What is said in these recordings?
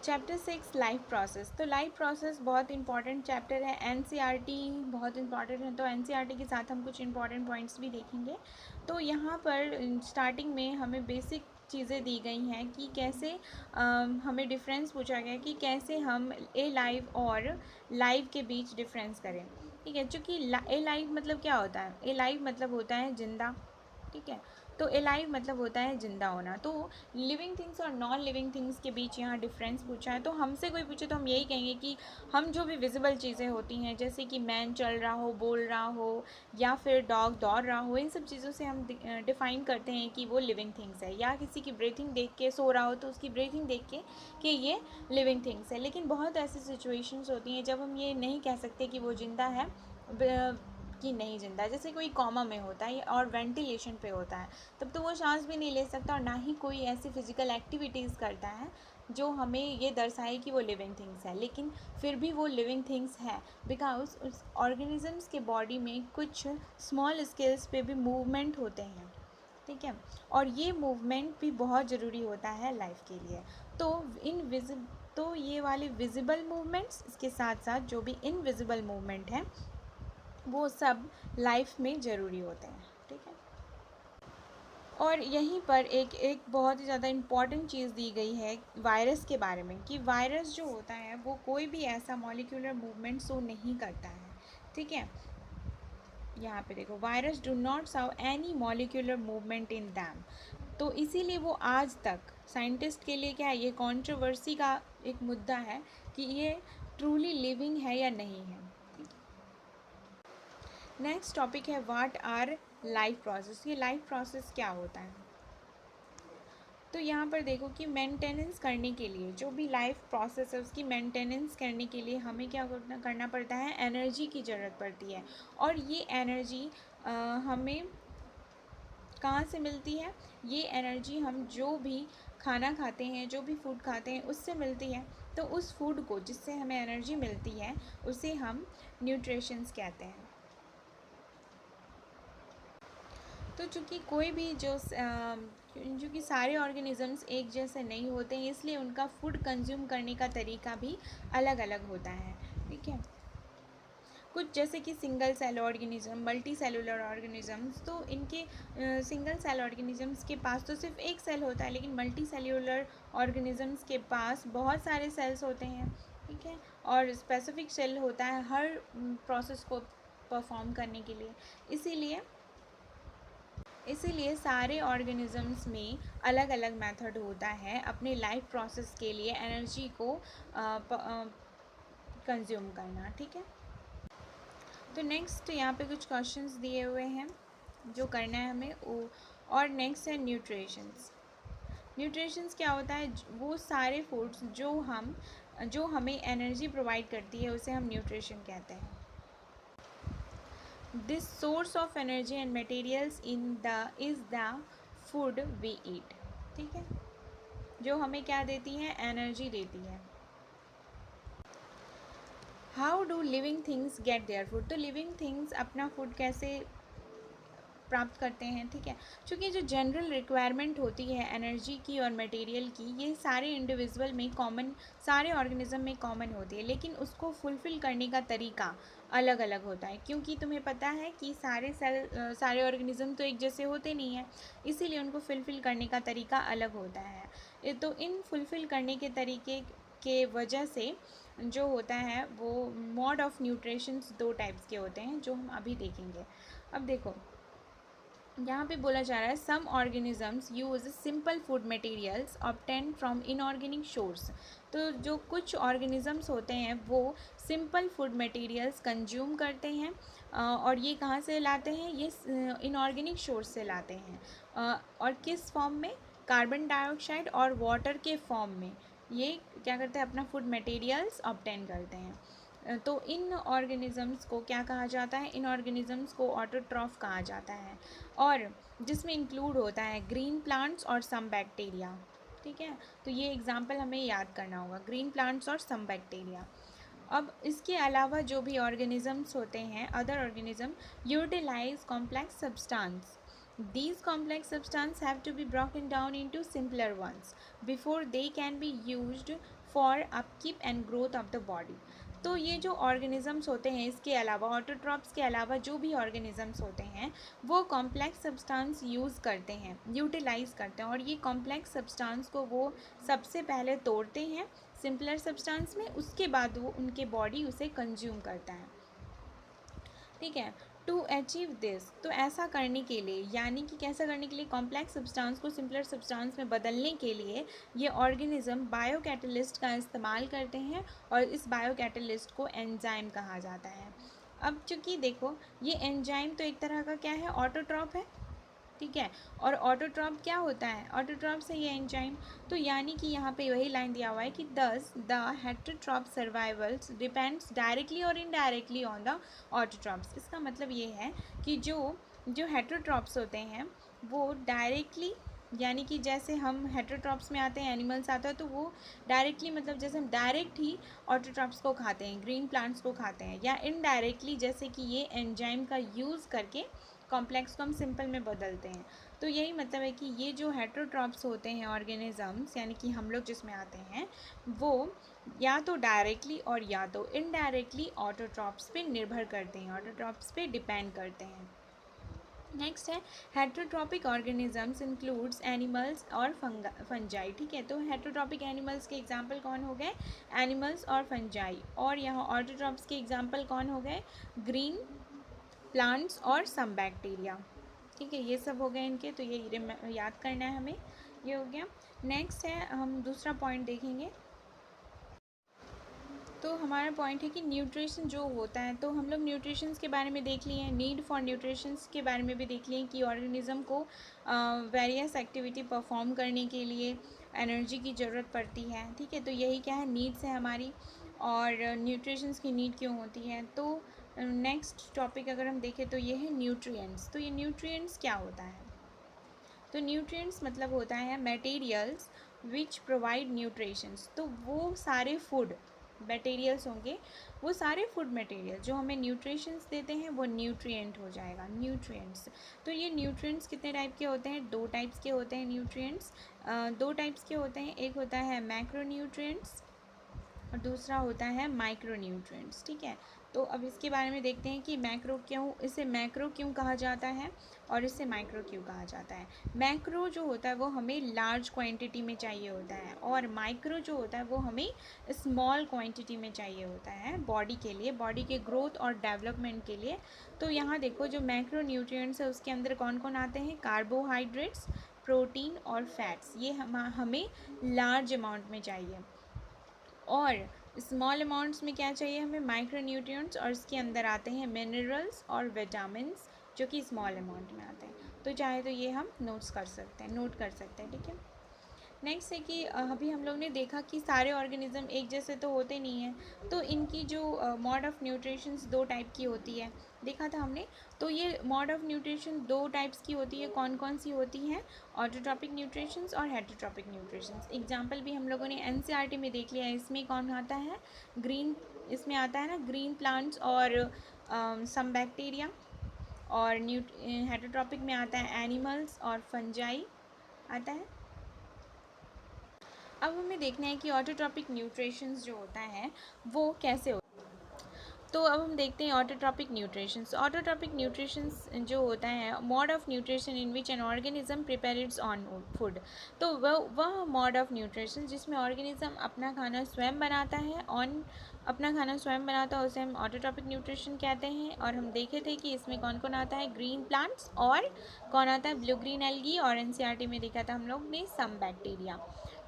Chapter 6 life process. तो life process बहुत important chapter है, एनसीईआरटी बहुत इंपॉर्टेंट है, तो एनसीईआरटी के साथ हम कुछ इंपॉर्टेंट पॉइंट्स भी देखेंगे। तो यहाँ पर स्टार्टिंग में हमें बेसिक चीज़ें दी गई हैं कि कैसे हमें डिफरेंस पूछा गया कि कैसे हम ए लाइव और लाइव के बीच डिफरेंस करें। ठीक है, चूँकि ए लाइव मतलब क्या होता है, ए लाइव मतलब होता है जिंदा। ठीक है, तो एलाइव मतलब होता है जिंदा होना। तो लिविंग थिंग्स और नॉन लिविंग थिंग्स के बीच यहाँ डिफरेंस पूछा है। तो हमसे कोई पूछे तो हम यही कहेंगे कि हम जो भी विजिबल चीज़ें होती हैं, जैसे कि मैन चल रहा हो, बोल रहा हो, या फिर डॉग दौड़ रहा हो, इन सब चीज़ों से हम डिफ़ाइन करते हैं कि वो लिविंग थिंग्स है। या किसी की ब्रीथिंग देख के, सो रहा हो तो उसकी ब्रीथिंग देख के कि ये लिविंग थिंग्स है। लेकिन बहुत ऐसी सिचुएशंस होती हैं जब हम ये नहीं कह सकते कि वो जिंदा है कि नहीं जिंदा। जैसे कोई कॉमा में होता है और वेंटिलेशन पे होता है, तब तो वो सांस भी नहीं ले सकता और ना ही कोई ऐसी फिजिकल एक्टिविटीज़ करता है जो हमें ये दर्शाए कि वो लिविंग थिंग्स है। लेकिन फिर भी वो लिविंग थिंग्स है बिकॉज उस ऑर्गेनिजम्स के बॉडी में कुछ स्मॉल स्केल्स पे भी मूवमेंट होते हैं। ठीक है, और ये मूवमेंट भी बहुत ज़रूरी होता है लाइफ के लिए। तो ये वाले विजिबल मूवमेंट्स, इसके साथ साथ जो भी इनविजिबल मूवमेंट हैं, वो सब लाइफ में ज़रूरी होते हैं। ठीक है, और यहीं पर एक बहुत ही ज़्यादा इम्पॉर्टेंट चीज़ दी गई है वायरस के बारे में, कि वायरस जो होता है वो कोई भी ऐसा मॉलिक्यूलर मूवमेंट शो नहीं करता है। ठीक है, यहाँ पे देखो, virus do not show any molecular movement in them. तो इसीलिए वो आज तक साइंटिस्ट के लिए क्या है, ये कंट्रोवर्सी का एक मुद्दा है कि ये ट्रूली लिविंग है या नहीं है। नेक्स्ट टॉपिक है व्हाट आर लाइफ प्रोसेस। ये लाइफ प्रोसेस क्या होता है? तो यहाँ पर देखो कि मेंटेनेंस करने के लिए, जो भी लाइफ प्रोसेस है उसकी मेंटेनेंस करने के लिए हमें क्या करना पड़ता है, एनर्जी की ज़रूरत पड़ती है। और ये एनर्जी हमें कहाँ से मिलती है? ये एनर्जी हम जो भी खाना खाते हैं, जो भी फूड खाते हैं, उससे मिलती है। तो उस फूड को जिससे हमें एनर्जी मिलती है उसे हम न्यूट्रिशंस कहते हैं। तो चूँकि कोई भी चूँकि सारे ऑर्गेनिजम्स एक जैसे नहीं होते हैं, इसलिए उनका फूड कंज्यूम करने का तरीका भी अलग अलग होता है। ठीक है, कुछ जैसे कि single cell organism, multi cellular organisms, तो इनके सिंगल सेल ऑर्गेनिजम्स के पास तो सिर्फ एक सेल होता है, लेकिन मल्टी सेल्यूलर ऑर्गेनिजम्स के पास बहुत सारे सेल्स होते हैं। ठीक है, और स्पेसिफिक सेल होता है हर प्रोसेस को परफॉर्म करने के लिए। इसीलिए सारे ऑर्गेनिजम्स में अलग अलग मेथड होता है अपने लाइफ प्रोसेस के लिए एनर्जी को कंज्यूम करना। ठीक है, तो नेक्स्ट यहाँ पे कुछ क्वेश्चंस दिए हुए हैं जो करना है हमें और नेक्स्ट है न्यूट्रिशंस। न्यूट्रिशंस क्या होता है? वो सारे फूड्स जो हमें एनर्जी प्रोवाइड करती है उसे हम न्यूट्रिशन कहते हैं। This source of energy and materials is the food we eat. ठीक है, जो हमें क्या देती है? एनर्जी देती है। How do living things get their food? तो लिविंग थिंग्स अपना फूड कैसे प्राप्त करते हैं? ठीक है, क्योंकि जो जनरल रिक्वायरमेंट होती है एनर्जी की और मटेरियल की, ये सारे इंडिविजुअल में कॉमन, सारे ऑर्गेनिज्म में कॉमन होती है, लेकिन उसको फुलफ़िल करने का तरीका अलग अलग होता है। क्योंकि तुम्हें पता है कि सारे ऑर्गेनिज्म तो एक जैसे होते नहीं हैं, इसीलिए उनको फुलफ़िल करने का तरीका अलग होता है। तो इन फुलफ़िल करने के तरीके के वजह से जो होता है वो मोड ऑफ न्यूट्रिशंस दो टाइप्स के होते हैं जो हम अभी देखेंगे। अब देखो, यहाँ पे बोला जा रहा है some organisms use simple food materials obtain from inorganic source. तो जो कुछ ऑर्गेनिजम्स होते हैं वो सिंपल फूड मटेरियल्स कंज्यूम करते हैं, और ये कहाँ से लाते हैं? ये इनऑर्गेनिक सोर्स से लाते हैं। और किस फॉर्म में? कार्बन डाइऑक्साइड और वाटर के फॉर्म में ये क्या करते हैं? अपना फूड मटेरियल्स ऑब्टेन करते हैं। तो इन ऑर्गेनिजम्स को क्या कहा जाता है? इन ऑर्गेनिजम्स को ऑटोट्रॉफ कहा जाता है, और जिसमें इंक्लूड होता है ग्रीन प्लांट्स और सम बैक्टीरिया। ठीक है, तो ये एग्जाम्पल हमें याद करना होगा, ग्रीन प्लांट्स और सम बैक्टीरिया। अब इसके अलावा जो भी ऑर्गेनिजम्स होते हैं, other organism utilize complex substance. These complex substances have to be broken down into simpler ones before they can be used for upkeep and growth of the body. तो ये जो ऑर्गेनिजम्स होते हैं, इसके अलावा ऑटोट्रॉप्स के अलावा जो भी ऑर्गेनिजम्स होते हैं वो कॉम्प्लेक्स सब्सटेंस यूज़ करते हैं, यूटिलाइज़ करते हैं, और ये कॉम्प्लेक्स सब्सटेंस को वो सबसे पहले तोड़ते हैं सिंपलर सब्सटेंस में, उसके बाद वो उनके बॉडी उसे कंज्यूम करता है। ठीक है, टू अचीव दिस, तो ऐसा करने के लिए, यानी कि कैसा करने के लिए, कॉम्प्लेक्स सब्सटेंस को सिंपलर सब्सटेंस में बदलने के लिए ये ऑर्गेनिज्म बायोकैटलिस्ट का इस्तेमाल करते हैं, और इस बायोकैटलिस्ट को एंजाइम कहा जाता है। अब चूँकि देखो, ये एंजाइम तो एक तरह का क्या है, ऑटोट्रॉप है। ठीक है, और ऑटोट्रॉप क्या होता है, ऑटोट्रॉप से ये एंजाइम, तो यानी कि यहाँ पे वही लाइन दिया हुआ है कि दस द हेटरोट्रॉप सर्वाइवल्स डिपेंड्स डायरेक्टली और इनडायरेक्टली ऑन द ऑटोट्रॉप्स। इसका मतलब ये है कि जो हेटरोट्रॉप्स होते हैं वो डायरेक्टली, यानी कि जैसे हम हेटरोट्रॉप्स में आते हैं, एनिमल्स आता है, तो वो डायरेक्टली मतलब जैसे हम डायरेक्ट ही ऑटोट्रॉप्स को खाते हैं, ग्रीन प्लांट्स को खाते हैं, या इनडायरेक्टली जैसे कि ये एंजाइम का यूज़ करके कॉम्प्लेक्स को हम सिंपल में बदलते हैं। तो यही मतलब है कि ये जो हेटरोट्रॉप्स होते हैं ऑर्गेनिजम्स, यानी कि हम लोग जिसमें आते हैं, वो या तो डायरेक्टली और या तो इनडायरेक्टली ऑटोट्रॉप्स पे निर्भर करते हैं, ऑटोट्रॉप्स पे डिपेंड करते हैं। नेक्स्ट है हेटरोट्रॉपिक ऑर्गेनिजम्स इंक्लूड्स एनिमल्स और फंजाई। ठीक है, तो हेटरोट्रॉपिक एनिमल्स के एग्जांपल कौन हो गए, एनिमल्स और फंजाई, और यहाँ ऑटोट्रॉप्स के एग्जांपल कौन हो गए, ग्रीन प्लांट्स और सम बैक्टीरिया। ठीक है, ये सब हो गए इनके, तो ये याद करना है हमें, ये हो गया। नेक्स्ट है, हम दूसरा पॉइंट देखेंगे। तो हमारा पॉइंट है कि न्यूट्रिशन जो होता है, तो हम लोग न्यूट्रिशंस के बारे में देख लिए हैं, नीड फॉर न्यूट्रिशंस के बारे में भी देख लिए कि ऑर्गेनिज्म को वेरियस एक्टिविटी परफॉर्म करने के लिए एनर्जी की ज़रूरत पड़ती है। ठीक है, तो यही क्या है, नीड्स है हमारी, और न्यूट्रिशंस की नीड क्यों होती है। तो नेक्स्ट टॉपिक अगर हम देखें तो ये है न्यूट्रिएंट्स। तो ये न्यूट्रिएंट्स क्या होता है, तो न्यूट्रिएंट्स मतलब होता है मटेरियल्स विच प्रोवाइड न्यूट्रिशंस। तो वो सारे फूड मटेरियल्स होंगे, वो सारे फूड मटेरियल जो हमें न्यूट्रिशंस देते हैं वो न्यूट्रिएंट हो जाएगा, न्यूट्रिएंट्स। तो ये न्यूट्रिएंट्स कितने टाइप के होते हैं, दो टाइप्स के होते हैं न्यूट्रिएंट्स, दो टाइप्स के होते हैं, एक होता है मैक्रो न्यूट्रिएंट्स और दूसरा होता है माइक्रो न्यूट्रिएंट्स। ठीक है, तो अब इसके बारे में देखते हैं कि मैक्रो क्यों, इसे मैक्रो क्यों कहा जाता है और इसे माइक्रो क्यों कहा जाता है। मैक्रो जो होता है वो हमें लार्ज क्वांटिटी में चाहिए होता है, और माइक्रो जो होता है वो हमें स्मॉल क्वांटिटी में चाहिए होता है बॉडी के लिए, बॉडी के ग्रोथ और डेवलपमेंट के लिए। तो यहाँ देखो, जो मैक्रो न्यूट्रिएंट्स है उसके अंदर कौन कौन आते हैं, कार्बोहाइड्रेट्स, प्रोटीन और फैट्स, ये हमें लार्ज अमाउंट में चाहिए, और स्मॉल अमाउंट्स में क्या चाहिए हमें, माइक्रो न्यूट्रिएंट्स, और इसके अंदर आते हैं मिनरल्स और विटामिन्स जो कि स्मॉल अमाउंट में आते हैं। तो चाहे तो ये हम नोट कर सकते हैं। ठीक है, नेक्स्ट है कि अभी हम लोग ने देखा कि सारे ऑर्गेनिज्म एक जैसे तो होते नहीं हैं, तो इनकी जो मोड ऑफ़ न्यूट्रिशंस दो टाइप की होती है, देखा था हमने। तो ये मोड ऑफ़ न्यूट्रिशन दो टाइप्स की होती है, कौन कौन सी होती हैं, ऑटोट्रॉपिक न्यूट्रिशंस और हेटरोट्रॉपिक न्यूट्रिशंस। एग्जाम्पल भी हम लोगों ने एनसीईआरटी में देख लिया है, इसमें कौन आता है, ग्रीन, इसमें आता है ना ग्रीन प्लांट्स और सम बैक्टीरिया, और हेटरोट्रॉपिक में आता है एनिमल्स और फंजाई आता है। अब हमें देखना है कि ऑटोट्रॉपिक न्यूट्रिशंस जो होता है वो कैसे होता है। तो अब हम देखते हैं ऑटोट्रॉपिक न्यूट्रिशंस। ऑटोट्रॉपिक न्यूट्रिशंस जो होता है, mode of nutrition in which an organism prepare it's on food. तो वह मोड ऑफ न्यूट्रिशन जिसमें ऑर्गेनिज्म अपना खाना स्वयं बनाता है, अपना खाना स्वयं बनाता है, उसे हम ऑटोट्रॉपिक न्यूट्रिशन कहते हैं। और हम देखे थे कि इसमें कौन कौन आता है, ग्रीन प्लांट्स और कौन आता है, ब्लू ग्रीन एल्गी, और एनसीईआरटी में देखा था हम लोग ने सम बैक्टीरिया।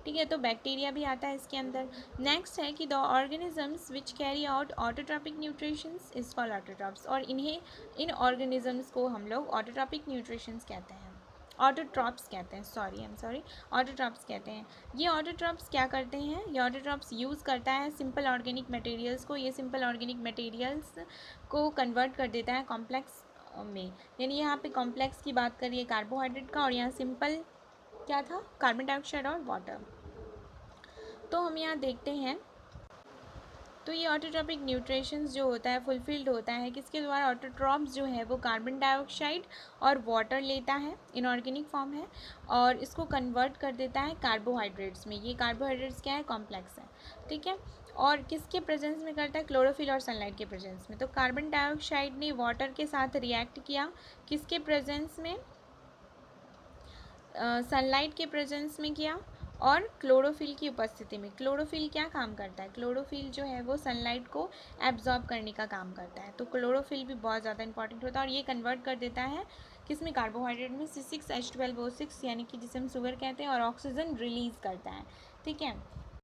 ठीक है, तो बैक्टीरिया भी आता है इसके अंदर। नेक्स्ट है कि the organisms which carry out autotrophic nutritions is called autotrophs, और इन ऑर्गेनिजम्स को हम लोग ऑटोट्रॉपिक न्यूट्रिशंस कहते हैं, ऑटोट्रॉप्स कहते हैं, ऑटोट्रॉप्स कहते हैं। ये ऑटोट्रॉप्स क्या करते हैं, ये ऑटोट्रॉप्स यूज़ करता है सिंपल ऑर्गेनिक मटेरियल्स को, ये सिंपल ऑर्गेनिक मटेरियल्स को कन्वर्ट कर देता है कॉम्प्लेक्स में। यानी यहाँ पे कॉम्प्लेक्स की बात करिए कार्बोहाइड्रेट का, और यहाँ सिंपल क्या था, कार्बन डाइऑक्साइड और वाटर। तो हम यहाँ देखते हैं तो ये ऑटोट्रॉपिक न्यूट्रिशंस जो होता है फुलफिल्ड होता है किसके द्वारा, ऑटोट्रॉप्स जो है वो कार्बन डाइऑक्साइड और वाटर लेता है, इनऑर्गेनिक फॉर्म है, और इसको कन्वर्ट कर देता है कार्बोहाइड्रेट्स में। ये कार्बोहाइड्रेट्स क्या है, कॉम्प्लेक्स है, ठीक है। और किसके प्रेजेंस में करता है, क्लोरोफिल और सनलाइट के प्रेजेंस में। तो कार्बन डाइऑक्साइड ने वाटर के साथ रिएक्ट किया, किसके प्रेजेंस में, सनलाइट के प्रेजेंस में किया, और क्लोरोफिल की उपस्थिति में। क्लोरोफिल क्या काम करता है, क्लोरोफिल जो है वो सनलाइट को एब्जॉर्ब करने का काम करता है। तो क्लोरोफिल भी बहुत ज़्यादा इंपॉर्टेंट होता है, और ये कन्वर्ट कर देता है किसमें, कार्बोहाइड्रेट में, C6H12O6 यानी कि जिसे हम शुगर कहते हैं, और ऑक्सीजन रिलीज़ करता है, ठीक है।